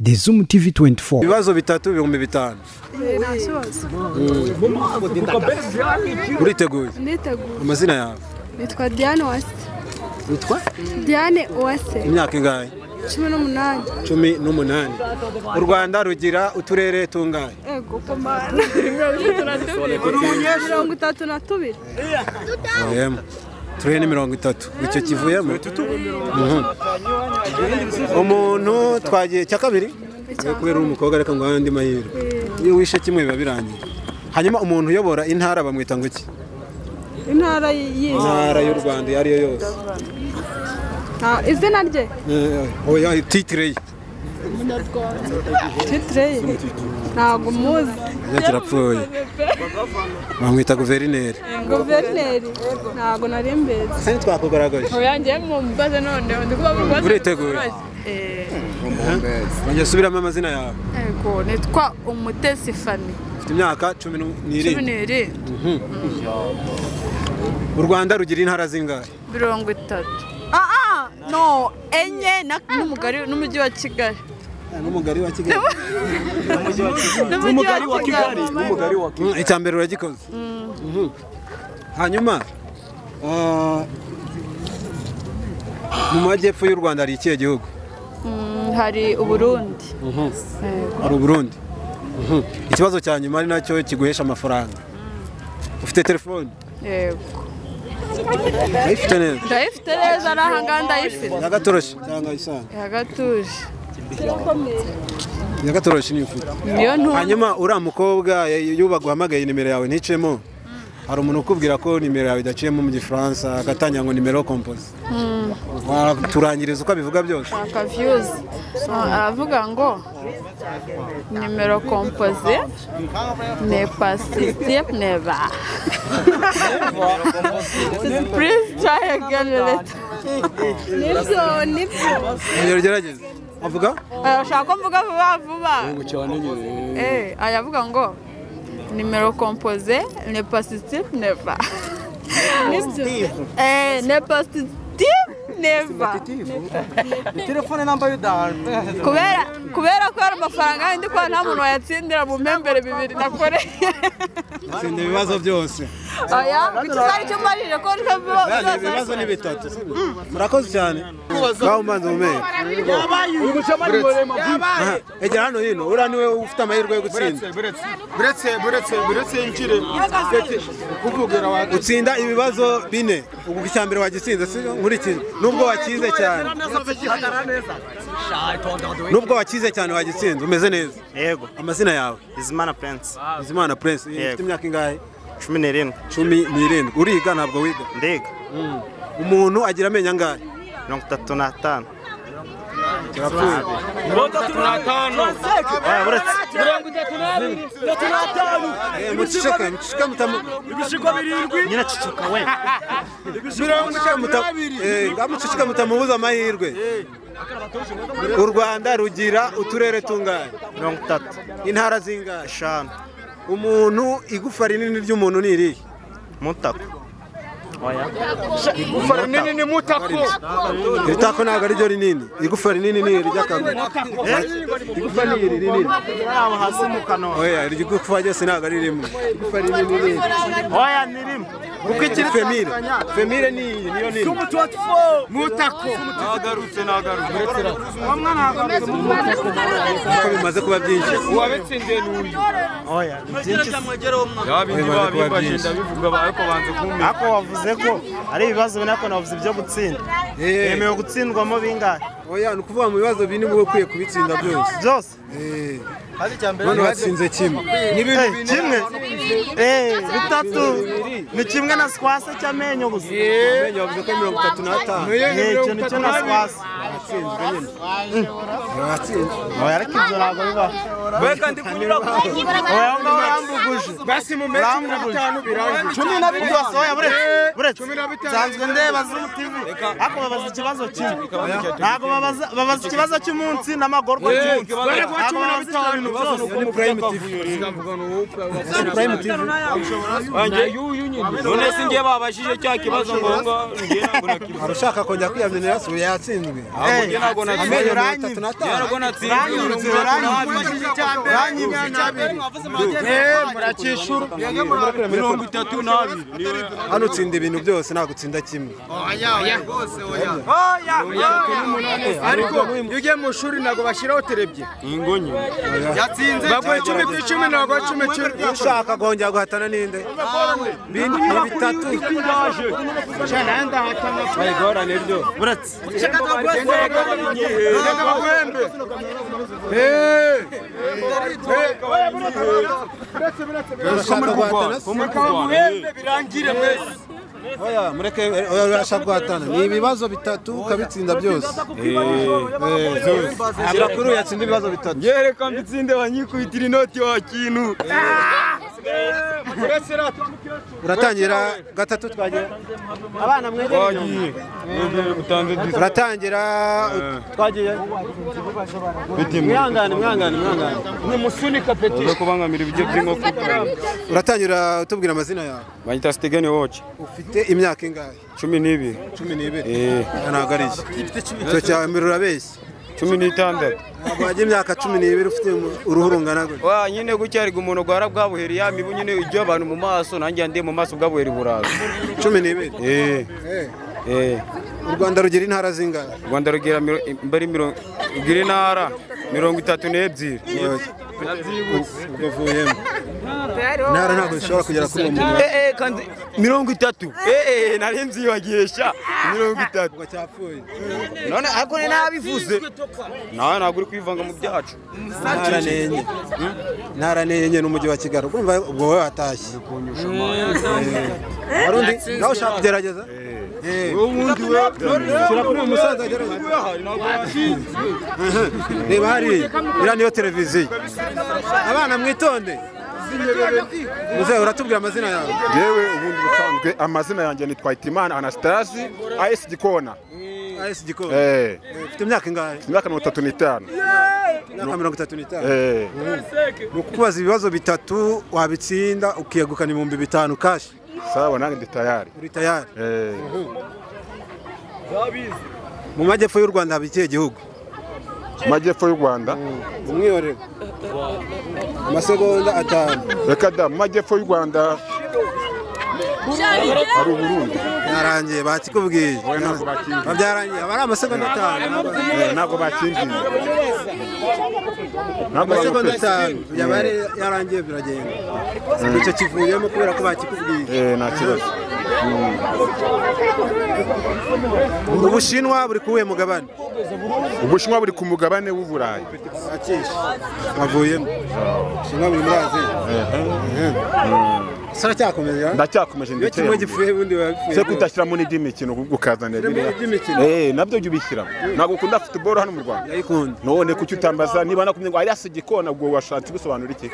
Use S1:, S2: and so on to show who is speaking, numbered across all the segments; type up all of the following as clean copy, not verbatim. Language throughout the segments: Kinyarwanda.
S1: The Zoom TV 24.
S2: Ibibazo bitatu bihumbi bitanu. Uriteguye?
S3: Niteguye.
S2: Amazina yawe?
S3: Nitwa Diane Uwase.
S2: Nitwa?
S3: Diane Uwase.
S2: Imyaka ingahe?
S3: 18.
S2: 18. U Rwanda rugira uturere tungahe?
S3: Ego komana. 32.
S2: Oyemo. Turere 30. Icyo kivuyemo? Umuntu twagiye cya kabiri? Kubera umukobwa reka ngo andi mahirwe. Iyo wishe kimwe biba birangiye. Hanyuma umuntu uyobora intara bamwita ngo iki?
S3: Intara
S2: y'u Rwanda yari yo yose.
S3: Izina rye?
S2: Oya titre ye.
S3: Titre ye? Ntabwo muzi.
S2: Yakirapfuye. Bamwita guverineri.
S3: Guverineri? Ntabwo nari mbere.
S2: Sani twakugaragaje.
S3: Oya ngiye mu mbaze none ndi kuba mu
S2: uriteguye? Wanjye subiramo amazina yawe.
S3: Ego nitwa Umutesi Fani.
S2: Ufite imyaka 17. U Rwanda rugira intara zingahe?
S3: 30. No, enye n'umugari n'umujyi wa Kigali.
S2: N'umugari wa Kigali.
S3: N'umugari wa Kigali.
S2: N'umugari wa Kigali. Itambere uragikoze. Hanyuma mu majyepfo y'u Rwanda hari ikihe gihugu?
S3: Hari Uburundi.
S2: Hari Uburundi. Ikibazo cya nyuma ari nacyo kiguhesha amafaranga. Ufite telefone?
S3: Yego.
S2: Ndayifite neza.
S3: Ndayifite neza arahanga ndayifite.
S2: Yagatoroshi cyangwa isanga?
S3: Yagatuje.
S2: Yagatoroshi ni ufite. Hanyuma uriya mukobwa yubaguhamagaye nimero yawe nticemo. Hari umuntu ukubwira ko nimero yawe idaciyemo mu Gifaransa agatanya ngo nimero compose. Turangiriza uko abivuga byose.
S3: Confuse. Aravuga ngo nimero compose ne pas never. Please try again later. Nibyo.
S2: Gerageza. Avuga?
S3: Ashaka ko mvuga vuba. Ayavuga ngo nimero compose ne pas never. Ne pas never.
S4: Telefone namba y'udahari.
S3: Kubera ko ari amafaranga ndi kwa nta muntu wayatsindira mu membere bibiri nakoreye.
S2: Sinde ibibazo byose.
S3: Aya, bituzari cyo marije ko
S2: ibibazo ni bitatu. Murakoze cyane. Bawo manzo umeye.
S4: Uyu mucamani murema.
S2: Egera hano hino, ura niwe ufite amahirwe yo gutsinda.
S4: Buretse injire. Kuvugira wa
S2: gutsinda ibibazo bine. Ubu icyambere wagitsinze si nkurikije. Nubwo wakize cyane. Nubwo wakize cyane wagitsinze umeze neza.
S4: Yego.
S2: Amazina yawe?
S4: Izimana Prince.
S2: Izimana Prince. Ufite imyaka ingahe?
S4: 17.
S2: 17. Uriga ntabwo wiga?
S4: Ndiga.
S2: Umuntu agira amenyo angahe?
S4: 35.
S2: Kirapfuye.
S4: 35. Buretse.
S2: 32. Mucishika mutamu.
S4: Ibishiko birindwi. Nyina cicika we.
S2: Ngamucishika mutamubuza amahirwe. U Rwanda rugira uturere tungahe?
S4: 30.
S2: Intara zingahe?
S4: 5.
S2: Umuntu igufa rinini ry'umuntu ni irihe?
S4: Mutako. Oya. Igufa rinini ni mutako.
S2: Itako ntabwo ari ryo rinini. Igufa rinini ni iry'akaguru. Igufa ni rinini.
S4: Aho hasi mu kano.
S2: Oya, igigufa cyose ntabwo ari rimwe. Igufa rinini ni.
S4: Oya ni rimwe.
S2: Kuko ikiri femire. Femire niyo nini.
S4: Mutako. Nagarutse. Umwana nagarutse mu mutako.
S2: Kuko bimaze kuba byinshi.
S4: Uwabitsindiye n'uyu. Oya, byinshi. Bivuga ariko banze kumenya. Ako wavuze ko ari ibibazo binako navuze ibyo gutsinda. Yemewe gutsindwamo bingahe?
S2: Oya, nukuvuga mu bibazo bine ubu ukwiye kubitsinda byose.
S4: Byose?
S2: Hadi cyambere. None watsinze kimwe.
S4: Kimwe? Bitatu. Ni kimwe na squase cy'amenyo gusa.
S2: Amenyo yavuze ko 35.
S4: Icyo nicyo na squase.
S2: Watsinzwe nyine. Watsinzwe.
S4: Oya, ariko ibyo ntabwo biba. Weka ndi kunyura ko. Oya, ngo yambuguje. Basi mu mezi 15 birangiye. 12 byose oya buretse. Sanzwe ndeba Zoom TV. Ako babaza ikibazo kimwe. Ntabwo babaza ikibazo cy'umunsi n'amagorwa cy'umunsi.
S2: Prime TV.
S5: None singiye babashije cya kibazo ngo ngo ngena ngo nakibazo.
S2: Arashaka kongera kwiyamyenera so yatsinzwe.
S4: ntabwo
S2: hano utsinda ibintu byose ntabwo utsinda kimwe
S1: ariko iyo ugiye mu ishuri ntabwo bashyiraho terebye ingonyi baguha 10 ku 10 ntabwo 10
S2: ushaka kongera guhatana n'inde bindi bitatu
S1: bayigorane ryo
S4: buretse
S1: birangire mwese
S2: oya mureke urashaka guhatana ni ibibazo bitatu ukabitsinda byose shyira kuri uyu yatsinda ibibazo bitatu
S1: yereka mbitsinde banyikubitira inoti wa kintu
S2: uratangira gatatu twagira abana mwegereye uratangira twagiye mwihangane
S1: ni musunika peti
S4: uza kubangamira ibyo by'inkoko
S2: uratangira utubwira amazina yawe
S4: banyita Stegeni Watch
S2: ufite imyaka ingahe
S4: 12
S2: ntabwo ari icyo cya mbere urabeshya
S4: 16
S2: ntabwo wajya imyaka 12 ufite uruhu rungana gutya
S4: wa nyine gucyariga umuntu gwara bwabuheri ya mibu nyine ijyo abantu mu maso nanjye ndi mu maso bwabuheri buraza
S2: 12 u Rwanda rugira intara zingahe
S4: u Rwanda rugira mbari rugira intara 32
S2: uvuyemo intara ntabwo zishobora kugera kuri uwo muntu
S4: kandi 30 nari nzibagisha 30
S2: cyapfuye
S4: none ariko ni nabivuze nawe ntabwo uri kwivanga mu byacu
S2: ntara nenye n'umujyi wa Kigali urumva ubwo wowe watashye arundi nawe ushaka kugerageza
S1: ubundi we
S2: shyira kuri uyu musaza agerageza reba hariya iriya niyo televiziyo abana mwitonde muzehe uratubwira amazina yawe
S5: yewe ubundi busanzwe amazina yanjye ni Twayitimana Anastasi AS Gikona ufite
S2: imyaka ingahe
S5: imyaka 35
S2: imyaka 35 ni ukubaza ibibazo bitatu wabitsinda ukiyegukana 5,000 cash
S5: sawa nange ndi tayari
S2: uri tayari mu majyepfo y'u Rwanda haba ikihe gihugu
S5: majyepfo y'u Rwanda
S2: umwiyorero amasegonda 5
S5: reka da mu majyepfo y'u Rwanda hari Burundi
S2: yarangiye bakikubwiye babyarangiye abari amasegonda 5
S5: ntabwo bakingiye
S2: amasegonda 5 yabari yarangiye biragenda icyo kivuyemo kubera ko bakikubwiye
S5: nta kibazo
S2: Ubushinwa buri kuwe mugabane
S5: Ubushinwa buri ku mugabane w'u Burayi
S2: bavuyemo Ubushinwa buri muri Aziya cyakomeje
S5: ndacyakomeje
S2: ndetse kimwe gipfuye bundi wapfuye
S5: se kutashyiramo n'indi mikino gukazanira nabyo jya ubishyiramo ntabwo ukunda football hano mu Rwanda
S2: ndayikunda
S5: none kuki utambaza niba nakumye ngo Arias Gikona ubwo washatse gusobanura iki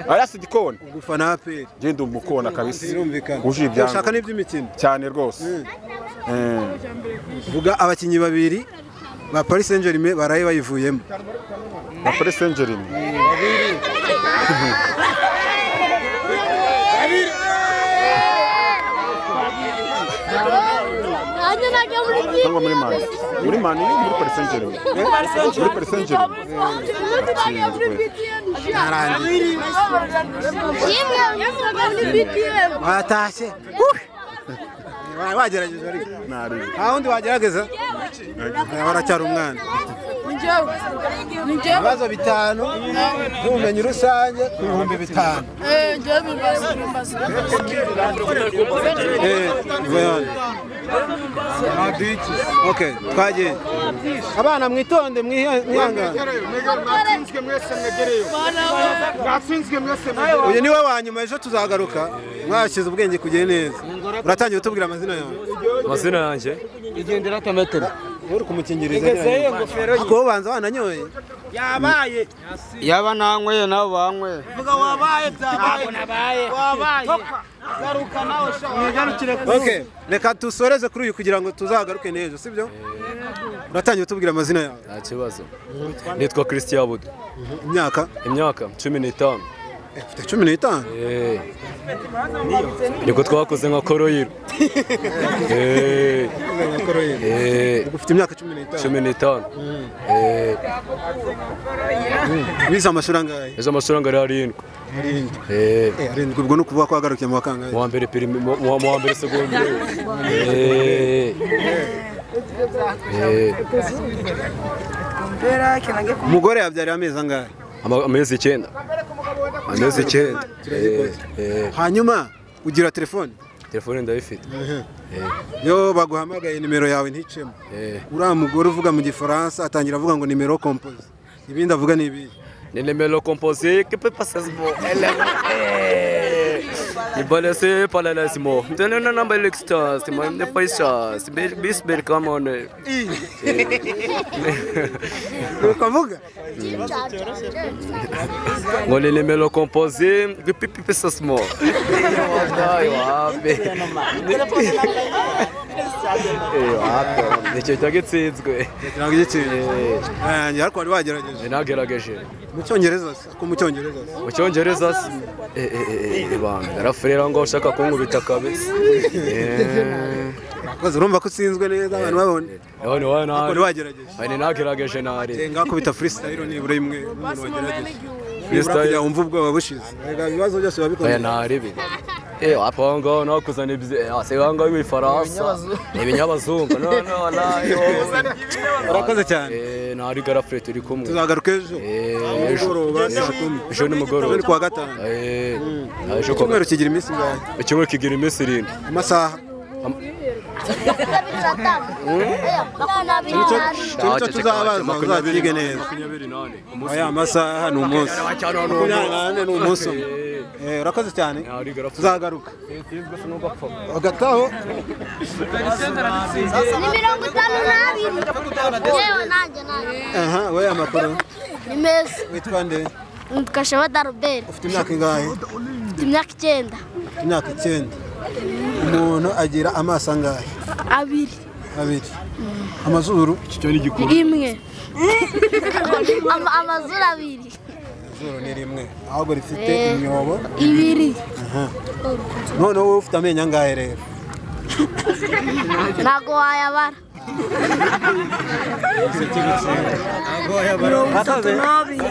S5: Arias Gikona
S2: gufana APR
S5: genda umukona kabisa
S2: uje ibyango ushaka n'iby'imikino
S5: cyane rwose
S2: vuga abakinyi babiri ba Paris Saint-Germain baraye bayivuyemo
S5: ba Paris Saint-Germain Tangwa muri mani muri Paris Saint-Germain muri Paris Saint-Germain
S2: watashye wagerageje ariko nta wundi wagerageza waracyari umwana ibibazo 5 n'ubumenyi rusange ku 5,000 okay twagiye abana mwitonde mwihangane uyu niwe wa nyuma ejo tuzagaruka mwashyize ubwenge kugiye neza uratangiye utubwira amazina yawe
S6: amazina yanjye
S1: igendera tametero
S2: uri kumukingiriza ako banza wananyoye
S1: yabaye yaba nanyweye nabo banyweye vuga wabaye byabaye wabaye garuka nawe mwigarukire
S2: okay reka tusoreze kuri uyu kugira ngo tuzagaruke neza sibyo uratangiye utubwira amazina yawe
S6: nta kibazo nitwa Christian Budu
S2: imyaka
S6: 15
S2: Ufite 15.
S6: Niko twakoze nka koroyiro.
S2: Ufite imyaka 15. Wize amashuri angahe?
S6: Izo amashuri angahe 7.
S2: Arindwi ubwo no kuvuga ko wagarukiye mu wakangahe?
S6: Mu wa mbere prime mu wa mbere secondaire.
S2: Umugore yabyariye amezi angahe?
S6: Amezi 9.
S2: Hanyuma ugira telefone?
S6: Telefone ndayifite.
S2: Yo baguhamagaye nimero yawe nticemo. Uriya mugore uvuga mu gifaransa atangira avuga ngo nimero compose. Ibindi avuga ni ibi.
S6: Ni nimero composé que peut passer ce mot. Il va laisser parler les mots. Donne un number l'extra, c'est moi ne pas ça. C'est bis bel comme on est.
S2: Ukavuga?
S6: Ngo ni nimero composé que peut passer ce mot. Nicyo cyagitsinzwe.
S2: Ariko wari wagerageje.
S6: Nagerageje.
S2: Mu cyongereza ko mu cyongereza.
S6: Mu cyongereza banga rafurera ngo ushaka kunkubita kabisa.
S2: Akoze urumva ko utsinzwe neza abantu babone.
S6: None wari
S2: wagerageje.
S6: Ari nagerageje nari.
S2: Ngakubita freestyle nibura imwe umuntu wagerageje. Freestyle wumva ubwoba bushize. Ibibazo byose babikora.
S6: Nari bi. Apanga no kuzana ibyo aseganga w'ifaransa. Ibinyabazungu. No nayo.
S2: Urakoze cyane.
S6: Nari garafure turi kumwe.
S2: Tuzagaruka ejo.
S6: Ejo ni mugoroba.
S2: Ejo kwa gatanu.
S6: Ejo
S2: ko mwero kigira iminsi ngahe?
S6: Icyumweru kigira iminsi 7.
S2: Amasaha. Cyo tuzabaza uzabirige neza. Aya masaha ni umunsi. Ni umunsi. Urakoze cyane. Tuzagaruka. Agataho.
S7: Ni 52. Yewe nanjye.
S2: Aha, we amakuru.
S7: Ni meza.
S2: Witwa nde?
S7: Ndikashaba Darubel.
S2: Ufite imyaka ingahe?
S7: Ufite imyaka 9.
S2: Imyaka 9. Umuntu agira amaso angahe?
S7: 2.
S2: Amazuru cyo ni gikuru.
S7: 1. Amazuru 2.
S2: Amazuru ni 1. Ahubwo rifite imyobo
S7: 2.
S2: None wowe ufite amenyo angahe rero?
S7: Nago wayabara.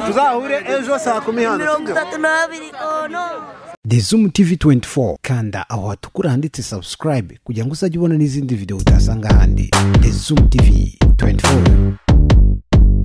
S2: Tuzahure ejo saa 10 hano.
S7: 32.
S8: The Zoom TV 24 kanda aho hatukura handitse subscribe kugira ngo uzajye ubona n'izindi video utasanga handi. The Zoom TV 24.